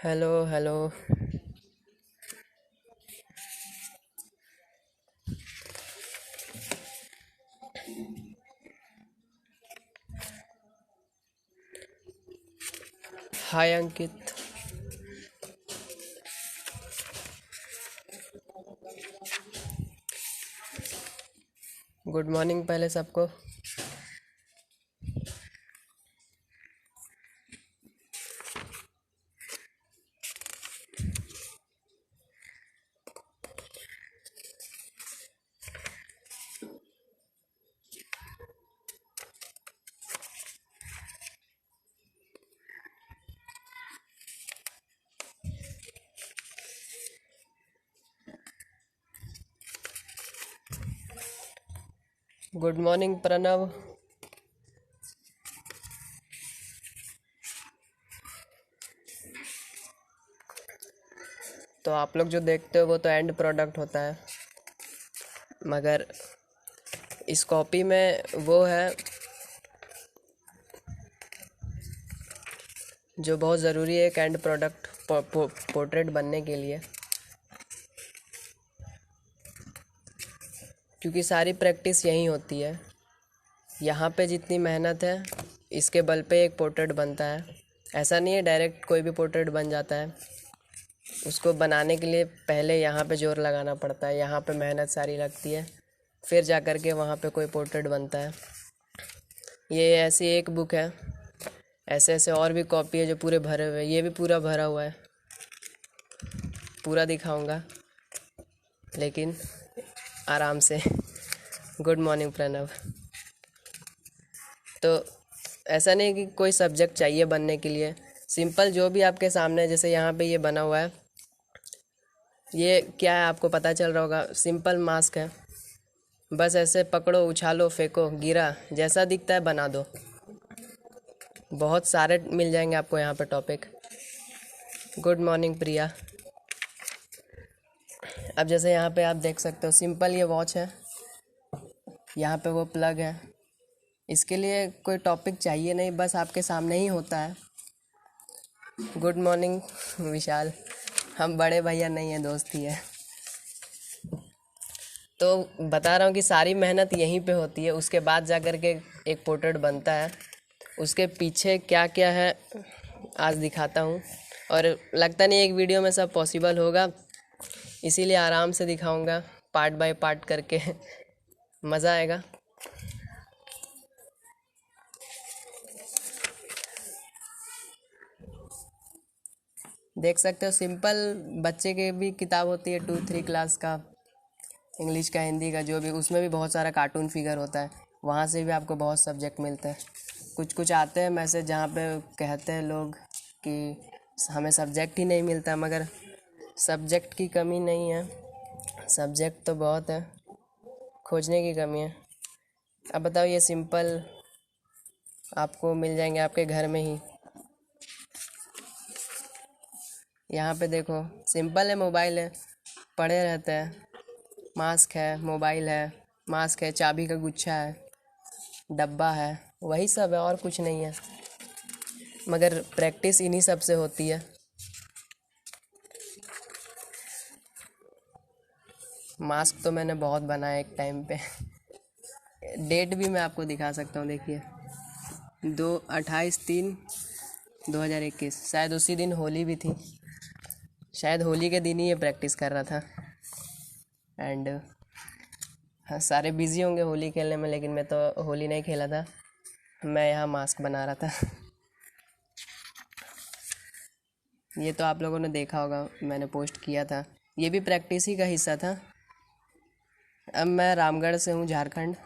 Hello hello. Hi Ankit. Good morning पहले सबको। Good morning Pranav. तो आप लोग जो देखते हो वो तो एंड प्रोडक्ट होता है, मगर इस कॉपी में वो है जो बहुत ज़रूरी है एक एंड प्रोडक्ट पोर्ट्रेट बनने के लिए, क्योंकि सारी प्रैक्टिस यहीं होती है। यहाँ पे जितनी मेहनत है इसके बल पे एक पोर्ट्रेट बनता है। ऐसा नहीं है डायरेक्ट कोई भी पोर्ट्रेट बन जाता है, उसको बनाने के लिए पहले यहाँ पे जोर लगाना पड़ता है, यहाँ पे मेहनत सारी लगती है, फिर जा कर के वहाँ पे कोई पोर्ट्रेट बनता है। ये ऐसी एक बुक है, ऐसे ऐसे और भी कॉपी है जो पूरे भरे हुए हैं। ये भी पूरा भरा हुआ है, पूरा दिखाऊंगा लेकिन आराम से। Good morning Pranav. तो ऐसा नहीं कि कोई सब्जेक्ट चाहिए बनने के लिए, सिंपल जो भी आपके सामने, जैसे यहाँ पे ये बना हुआ है, ये क्या है आपको पता चल रहा होगा, सिंपल मास्क है। बस ऐसे पकड़ो, उछालो, फेंको, गिरा, जैसा दिखता है बना दो। बहुत सारे मिल जाएंगे आपको यहाँ पे टॉपिक। गुड मॉर्निंग प्रिया। अब जैसे यहाँ पे आप देख सकते हो, सिंपल ये वॉच है, यहाँ पे वो प्लग है। इसके लिए कोई टॉपिक चाहिए नहीं, बस आपके सामने ही होता है। गुड मॉर्निंग विशाल। हम बड़े भैया नहीं हैं, दोस्त ही है। तो बता रहा हूँ कि सारी मेहनत यहीं पे होती है, उसके बाद जा कर के एक पोर्ट्रेट बनता है। उसके पीछे क्या क्या है आज दिखाता हूँ, और लगता नहीं एक वीडियो में सब पॉसिबल होगा, इसीलिए आराम से दिखाऊंगा पार्ट बाय पार्ट करके। मज़ा आएगा। देख सकते हो, सिंपल बच्चे के भी किताब होती है 2-3 क्लास का, इंग्लिश का, हिंदी का, जो भी, उसमें भी बहुत सारा कार्टून फिगर होता है। वहाँ से भी आपको बहुत सब्जेक्ट मिलते हैं। कुछ कुछ आते हैं मैसेज जहाँ पे कहते हैं लोग कि हमें सब्जेक्ट ही नहीं मिलता, मगर सब्जेक्ट की कमी नहीं है, सब्जेक्ट तो बहुत है, खोजने की कमी है। अब बताओ, ये सिंपल आपको मिल जाएंगे आपके घर में ही। यहाँ पे देखो, सिंपल है, मोबाइल है, पड़े रहते हैं, मास्क है, मोबाइल है, मास्क है, चाबी का गुच्छा है, डब्बा है, वही सब है और कुछ नहीं है, मगर प्रैक्टिस इन्हीं सब से होती है। मास्क तो मैंने बहुत बनाया एक टाइम पे। डेट भी मैं आपको दिखा सकता हूँ, देखिए, 28/3/2021, शायद उसी दिन होली भी थी, शायद होली के दिन ही ये प्रैक्टिस कर रहा था। एंड हाँ, सारे बिजी होंगे होली खेलने में, लेकिन मैं तो होली नहीं खेला था, मैं यहाँ मास्क बना रहा था। ये तो आप लोगों ने देखा होगा, मैंने पोस्ट किया था, ये भी प्रैक्टिस ही का हिस्सा था। अब मैं रामगढ़ से हूँ, झारखंड।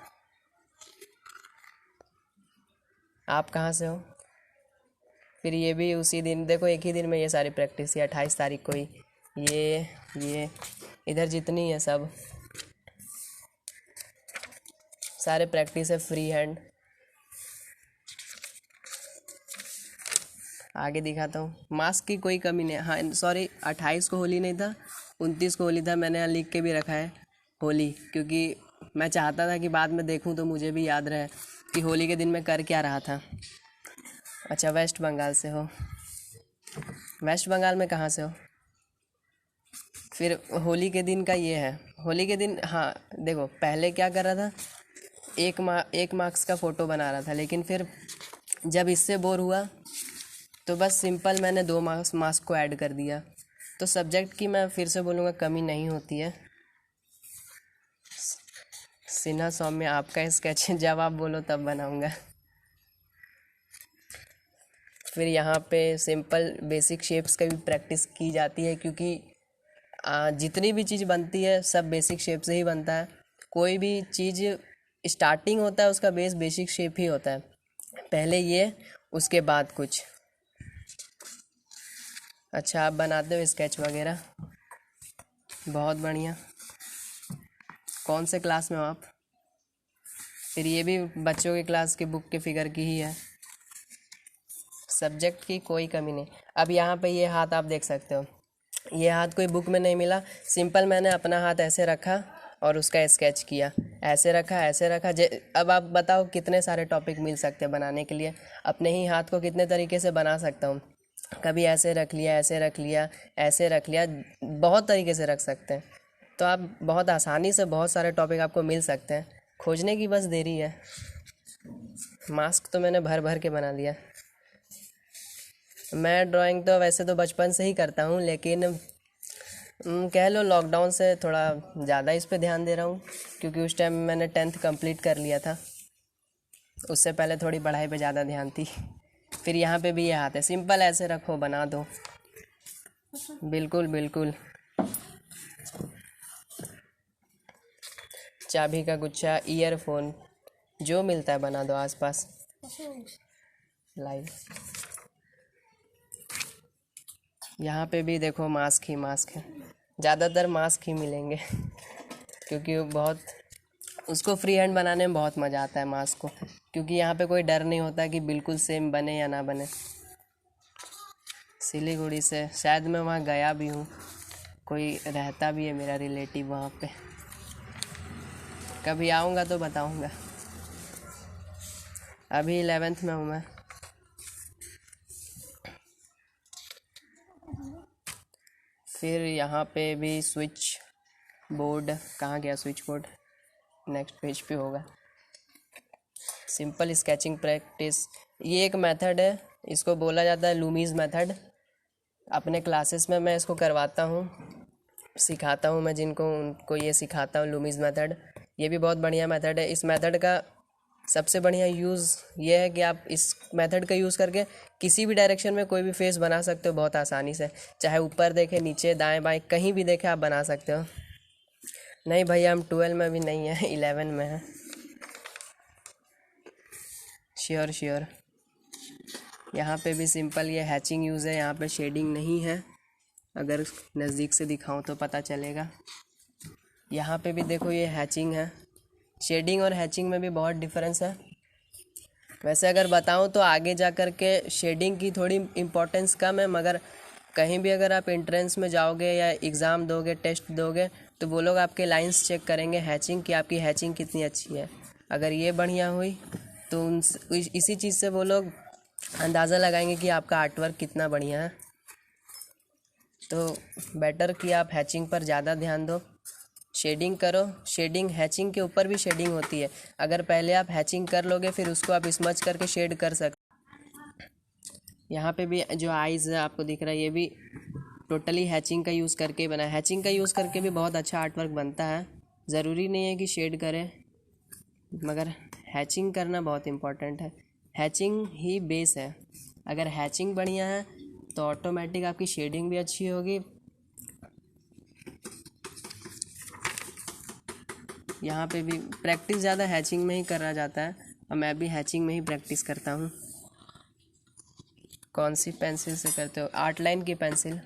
आप कहाँ से हो? फिर ये भी उसी दिन, देखो एक ही दिन में ये सारी प्रैक्टिस, ये 28 तारीख को ही, ये इधर जितनी है सब। सारे प्रैक्टिस है फ्री हैंड। आगे दिखाता हूँ। मास्क की कोई कमी नहीं। हाँ सॉरी, 28 को होली नहीं था, 29 को होली था। मैंने यहाँ लिख के भी रखा है होली, क्योंकि मैं चाहता था कि बाद में देखूँ तो मुझे भी याद रहे कि होली के दिन मैं कर क्या रहा था। अच्छा, वेस्ट बंगाल से हो? वेस्ट बंगाल में कहाँ से हो? फिर होली के दिन का ये है। होली के दिन, हाँ देखो, पहले क्या कर रहा था, एक मार्क्स का फ़ोटो बना रहा था, लेकिन फिर जब इससे बोर हुआ तो बस सिंपल मैंने 2 मार्क्स को ऐड कर दिया। तो सब्जेक्ट की मैं फिर से बोलूँगा कमी नहीं होती है। सिन्हा सौम्य आपका स्केच जब आप बोलो तब बनाऊँगा। फिर यहाँ पे सिंपल बेसिक शेप्स का भी प्रैक्टिस की जाती है, क्योंकि जितनी भी चीज़ बनती है सब बेसिक शेप से ही बनता है। कोई भी चीज़ स्टार्टिंग होता है उसका बेस बेसिक शेप ही होता है, पहले ये उसके बाद कुछ। अच्छा, आप बनाते हो स्केच वगैरह? बहुत बढ़िया। कौन से क्लास में हो आप? फिर ये भी बच्चों की क्लास की बुक के फिगर की ही है। सब्जेक्ट की कोई कमी नहीं। अब यहाँ पे ये हाथ आप देख सकते हो, ये हाथ कोई बुक में नहीं मिला, सिंपल मैंने अपना हाथ ऐसे रखा और उसका स्केच किया। ऐसे रखा, ऐसे रखा। अब आप बताओ कितने सारे टॉपिक मिल सकते हैं बनाने के लिए। अपने ही हाथ को कितने तरीके से बना सकता हूँ। कभी ऐसे रख लिया, ऐसे रख लिया, ऐसे रख लिया, बहुत तरीके से रख सकते हैं। तो आप बहुत आसानी से बहुत सारे टॉपिक आपको मिल सकते हैं, खोजने की बस देरी है। मास्क तो मैंने भर भर के बना लिया। मैं ड्राइंग तो वैसे तो बचपन से ही करता हूँ, लेकिन कह लो लॉकडाउन से थोड़ा ज़्यादा इस पे ध्यान दे रहा हूँ, क्योंकि उस टाइम मैंने 10th कंप्लीट कर लिया था। उससे पहले थोड़ी पढ़ाई पे ज़्यादा ध्यान थी। फिर यहाँ पे भी ये हाथ है, सिंपल ऐसे रखो बना दो। बिल्कुल बिल्कुल। चाबी का गुच्छा, ईयरफोन, जो मिलता है बना दो आसपास। लाइव यहाँ पे भी देखो मास्क ही मास्क है, ज़्यादातर मास्क ही मिलेंगे क्योंकि वो बहुत, उसको फ्री हैंड बनाने में बहुत मज़ा आता है मास्क को, क्योंकि यहाँ पे कोई डर नहीं होता कि बिल्कुल सेम बने या ना बने। सिलीगुड़ी से, शायद मैं वहाँ गया भी हूँ, कोई रहता भी है मेरा रिलेटिव वहाँ पे। कभी आऊँगा तो बताऊँगा। अभी 11th में हूँ मैं। फिर यहाँ पे भी स्विच बोर्ड, कहाँ गया स्विच बोर्ड? नेक्स्ट पेज पे होगा। सिंपल स्केचिंग प्रैक्टिस, ये एक मेथड है, इसको बोला जाता है लूमीज़ मेथड। अपने क्लासेस में मैं इसको करवाता हूँ, सिखाता हूँ मैं जिनको, उनको ये सिखाता हूँ लूमीज़ मेथड। ये भी बहुत बढ़िया मेथड है। इस मेथड का सबसे बढ़िया यूज़ ये है कि आप इस मेथड का यूज़ करके किसी भी डायरेक्शन में कोई भी फेस बना सकते हो बहुत आसानी से, चाहे ऊपर देखे, नीचे, दाएं बाएं, कहीं भी देखे आप बना सकते हो। नहीं भैया, हम 12 में भी नहीं है, 11 में है। Sure sure. यहाँ पे भी सिंपल ये हैचिंग यूज़ है, यहाँ पे शेडिंग नहीं है, अगर नज़दीक से दिखाऊं तो पता चलेगा। यहाँ पे भी देखो ये हैचिंग है। शेडिंग और हैचिंग में भी बहुत डिफरेंस है। वैसे अगर बताऊं तो आगे जा कर के शेडिंग की थोड़ी इम्पोर्टेंस कम है, मगर कहीं भी अगर आप एंट्रेंस में जाओगे या एग्ज़ाम दोगे, टेस्ट दोगे, तो वो लोग आपके लाइंस चेक करेंगे हैचिंग की, आपकी हैचिंग कितनी अच्छी है। अगर ये बढ़िया हुई तो इसी चीज़ से वो लोग अंदाज़ा लगाएंगे कि आपका आर्टवर्क कितना बढ़िया है। तो बेटर कि आप हैचिंग पर ज़्यादा ध्यान दो, शेडिंग करो। शेडिंग, हैचिंग के ऊपर भी शेडिंग होती है। अगर पहले आप हैचिंग कर लोगे फिर उसको आप स्मच करके शेड कर सकते। यहाँ पे भी जो आइज़ आपको दिख रहा है, ये भी टोटली हैचिंग का यूज़ करके बना है। हैचिंग का यूज़ करके भी बहुत अच्छा आर्टवर्क बनता है। ज़रूरी नहीं है कि शेड करें, मगर हैचिंग करना बहुत इम्पोर्टेंट है। हैचिंग ही बेस है। अगर हैचिंग बढ़िया है तो ऑटोमेटिक आपकी शेडिंग भी अच्छी होगी। यहाँ पे भी प्रैक्टिस ज़्यादा हैचिंग में ही करा जाता है, और मैं भी हैचिंग में ही प्रैक्टिस करता हूँ। कौन सी पेंसिल से करते हो? आर्ट लाइन की पेंसिल।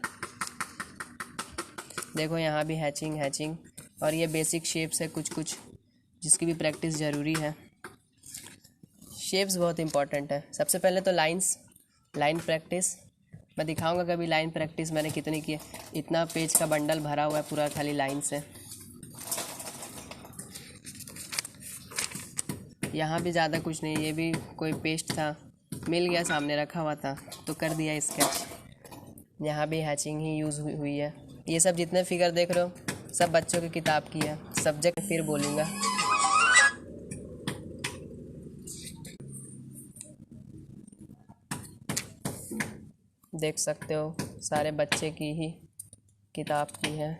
देखो यहाँ भी हैचिंग, और ये बेसिक शेप्स है कुछ कुछ, जिसकी भी प्रैक्टिस ज़रूरी है। शेप्स बहुत इंपॉर्टेंट है। सबसे पहले तो लाइन प्रैक्टिस मैं दिखाऊंगा कभी लाइन प्रैक्टिस मैंने कितनी की है। इतना पेज का बंडल भरा हुआ है पूरा खाली लाइन से। यहाँ भी ज़्यादा कुछ नहीं, ये भी कोई पेस्ट था मिल गया सामने रखा हुआ था तो कर दिया स्केच। यहाँ भी हैचिंग ही यूज़ हुई है। ये सब जितने फिगर देख रहे हो सब बच्चों की किताब की है। सब्जेक्ट फिर बोलूँगा। देख सकते हो सारे बच्चे की ही किताब की है।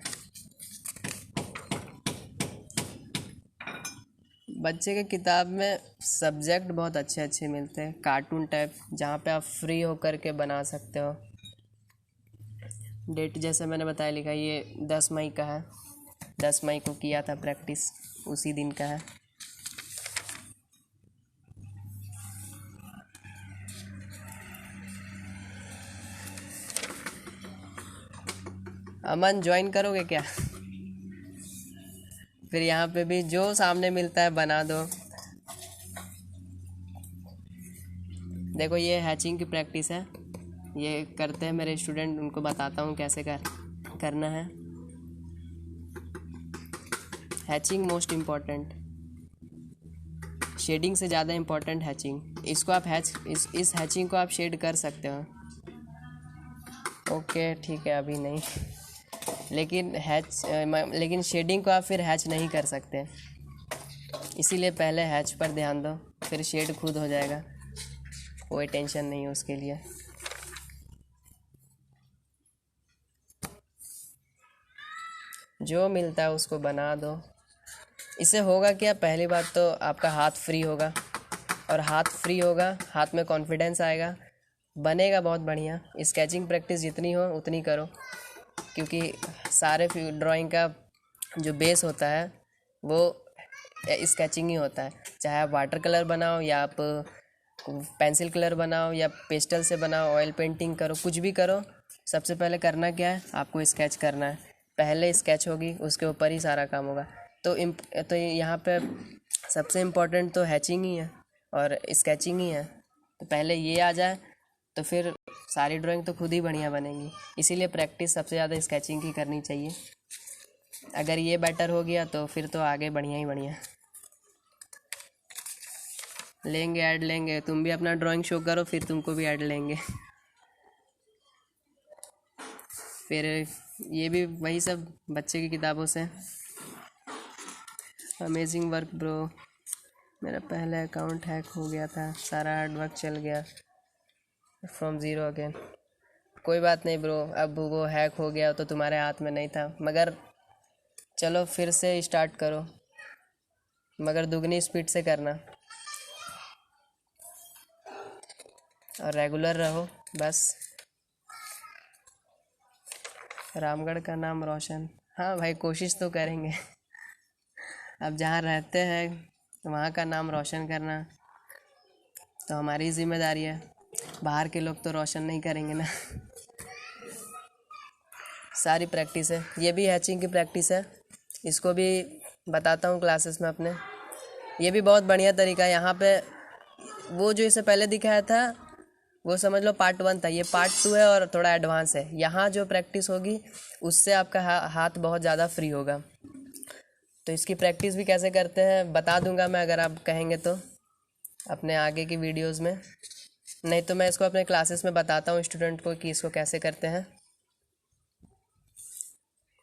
बच्चे के किताब में सब्जेक्ट बहुत अच्छे अच्छे मिलते हैं, कार्टून टाइप, जहाँ पे आप फ्री होकर के बना सकते हो। डेट जैसे मैंने बताया लिखा, ये 10 मई का है। 10 मई को किया था प्रैक्टिस, उसी दिन का है। अमन ज्वाइन करोगे क्या? फिर यहाँ पे भी जो सामने मिलता है बना दो। देखो ये हैचिंग की प्रैक्टिस है, ये करते हैं मेरे स्टूडेंट, उनको बताता हूँ कैसे करना है। हैचिंग मोस्ट इम्पॉर्टेंट, शेडिंग से ज़्यादा इम्पॉर्टेंट हैचिंग। इसको आप इस हैचिंग को आप शेड कर सकते हो। ओके ठीक है, अभी नहीं, लेकिन शेडिंग को आप फिर हैच नहीं कर सकते, इसीलिए पहले हैच पर ध्यान दो, फिर शेड खुद हो जाएगा, कोई टेंशन नहीं है उसके लिए। जो मिलता है उसको बना दो। इससे होगा क्या, पहली बात तो आपका हाथ फ्री होगा, और हाथ फ्री होगा, हाथ में कॉन्फिडेंस आएगा, बनेगा बहुत बढ़िया। स्केचिंग प्रैक्टिस जितनी हो उतनी करो, क्योंकि सारे ड्राइंग का जो बेस होता है वो स्केचिंग ही होता है। चाहे आप वाटर कलर बनाओ या आप पेंसिल कलर बनाओ या पेस्टल से बनाओ, ऑयल पेंटिंग करो, कुछ भी करो, सबसे पहले करना क्या है, आपको स्केच करना है। पहले स्केच होगी, उसके ऊपर ही सारा काम होगा। तो यहाँ पे सबसे इम्पोर्टेंट तो हैचिंग ही है और स्केचिंग ही है। तो पहले ये आ जाए तो फिर सारी ड्राइंग तो खुद ही बढ़िया बनेगी। इसीलिए प्रैक्टिस सबसे ज़्यादा स्केचिंग की करनी चाहिए। अगर ये बेटर हो गया तो फिर तो आगे बढ़िया ही बढ़िया। लेंगे ऐड लेंगे, तुम भी अपना ड्राइंग शो करो, फिर तुमको भी ऐड लेंगे। फिर ये भी वही सब बच्चे की किताबों से। अमेजिंग वर्क ब्रो, मेरा पहला अकाउंट हैक हो गया था, सारा हार्ड वर्क चल गया, फ्रॉम ज़ीरो अगेन। कोई बात नहीं ब्रो, अब वो हैक हो गया तो तुम्हारे हाथ में नहीं था, मगर चलो फिर से स्टार्ट करो, मगर दुगनी स्पीड से करना और रेगुलर रहो बस। रामगढ़ का नाम रोशन, हाँ भाई कोशिश तो करेंगे। अब जहाँ रहते हैं वहाँ का नाम रोशन करना तो हमारी जिम्मेदारी है, बाहर के लोग तो रोशन नहीं करेंगे ना। सारी प्रैक्टिस है, ये भी हैचिंग की प्रैक्टिस है, इसको भी बताता हूँ क्लासेस में अपने। ये भी बहुत बढ़िया तरीका है। यहाँ पे वो जो इससे पहले दिखाया था वो समझ लो पार्ट 1 था, ये पार्ट 2 है और थोड़ा एडवांस है। यहाँ जो प्रैक्टिस होगी उससे आपका हाथ बहुत ज़्यादा फ्री होगा। तो इसकी प्रैक्टिस भी कैसे करते हैं बता दूंगा मैं, अगर आप कहेंगे तो अपने आगे की वीडियोस में, नहीं तो मैं इसको अपने क्लासेस में बताता हूँ स्टूडेंट को कि इसको कैसे करते हैं।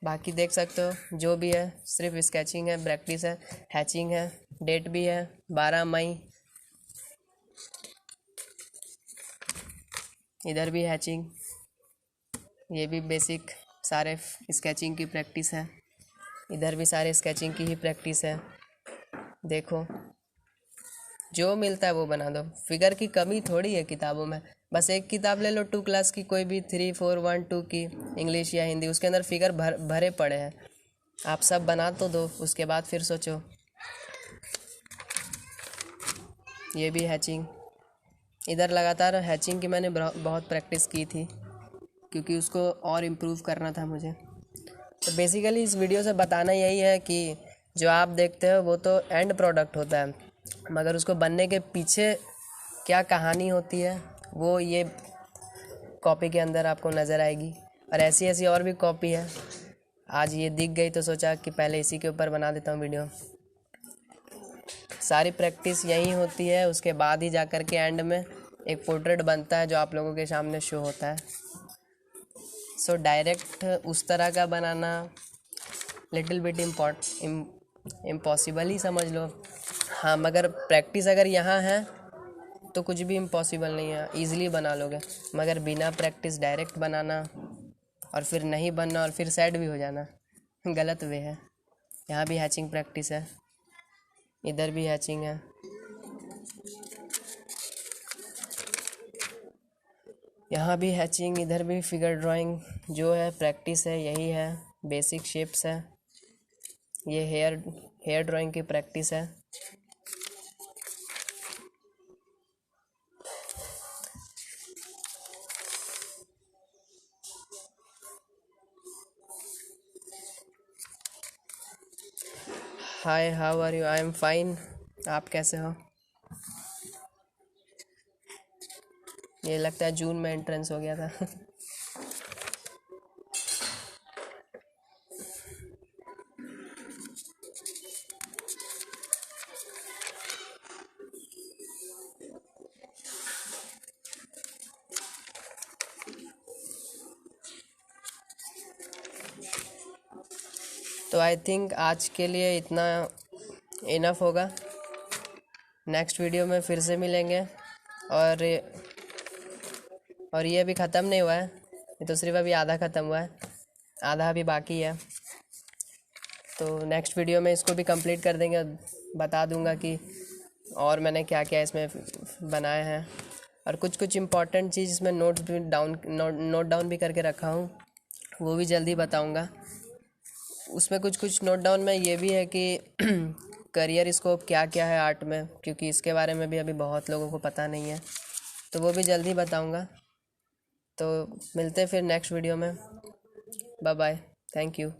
बाकी देख सकते हो जो भी है सिर्फ स्केचिंग है, प्रैक्टिस है, हैचिंग है, डेट भी है 12 मई। इधर भी हैचिंग, ये भी बेसिक सारे स्केचिंग की प्रैक्टिस है, इधर भी सारे स्केचिंग की ही प्रैक्टिस है। देखो जो मिलता है वो बना दो, फिगर की कमी थोड़ी है किताबों में। बस एक किताब ले लो 2 क्लास की, कोई भी 3, 4, 1, 2 की, इंग्लिश या हिंदी, उसके अंदर फिगर भरे पड़े हैं, आप सब बना तो दो, उसके बाद फिर सोचो। ये भी हैचिंग, इधर लगातार हैचिंग की मैंने बहुत प्रैक्टिस की थी, क्योंकि उसको और इम्प्रूव करना था मुझे। तो बेसिकली इस वीडियो से बताना यही है कि जो आप देखते हो वो तो एंड प्रोडक्ट होता है, मगर उसको बनने के पीछे क्या कहानी होती है वो ये कॉपी के अंदर आपको नज़र आएगी। और ऐसी ऐसी और भी कॉपी है, आज ये दिख गई तो सोचा कि पहले इसी के ऊपर बना देता हूँ वीडियो। सारी प्रैक्टिस यहीं होती है, उसके बाद ही जा कर के एंड में एक पोर्ट्रेट बनता है जो आप लोगों के सामने शो होता है। सो डायरेक्ट उस तरह का बनाना लिटिल बिट इम्पॉसिबल ही समझ लो। हाँ, मगर प्रैक्टिस अगर यहाँ है तो कुछ भी इम्पॉसिबल नहीं है, ईज़िली बना लोगे। मगर बिना प्रैक्टिस डायरेक्ट बनाना और फिर नहीं बनना और फिर सैड भी हो जाना गलत वे है। यहाँ भी हैचिंग प्रैक्टिस है, इधर भी हैचिंग है। यहाँ भी हैचिंग, इधर भी फिगर ड्राइंग। जो है प्रैक्टिस है, यही है, बेसिक शेप्स है। ये हेयर ड्राइंग की प्रैक्टिस है। Hi, how are you? I am fine. आप कैसे हो? ये लगता है जून में एंट्रेंस हो गया था तो आई थिंक आज के लिए इतना इनफ होगा। नेक्स्ट वीडियो में फिर से मिलेंगे। और ये अभी ख़त्म नहीं हुआ है, ये तो सिर्फ अभी आधा ख़त्म हुआ है, आधा अभी बाकी है। तो नेक्स्ट वीडियो में इसको भी कंप्लीट कर देंगे, बता दूंगा कि और मैंने क्या क्या इसमें बनाए हैं। और कुछ कुछ इम्पॉर्टेंट चीज़ इसमें नोट डाउन भी करके रखा हूँ, वो भी जल्दी बताऊंगा। उसमें कुछ नोट डाउन में ये भी है कि करियर स्कोप क्या क्या है आर्ट में, क्योंकि इसके बारे में भी अभी बहुत लोगों को पता नहीं है, तो वो भी जल्दी बताऊंगा। तो मिलते हैं फिर नेक्स्ट वीडियो में। Bye bye, thank you.